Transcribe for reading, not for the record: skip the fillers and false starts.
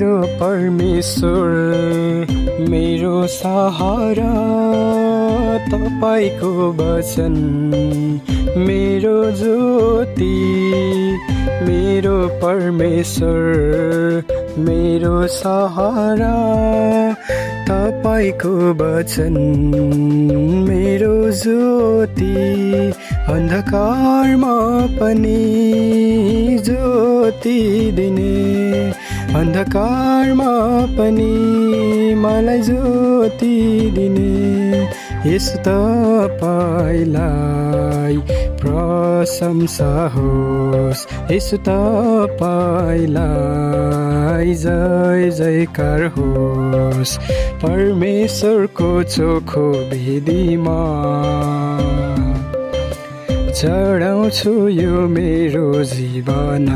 मेरो परमेश्वर, मेरो सहारा तपाईको वचन, मेरो ज्योति, मेरो परमेश्वर, मेरो सहारा तपाईको वचन, मेरो ज्योति, अन्धकारमा पनि ज्योति दिने, अन्धकारमा पनि मलाई ज्योति दिने, यसो तपाईलाई प्रशंसा होस्, यसो तपाईलाई जय जयकार होस्, परमेश्वरको चोखो वेदीमा चढाउँछु यो मेरो जीवन।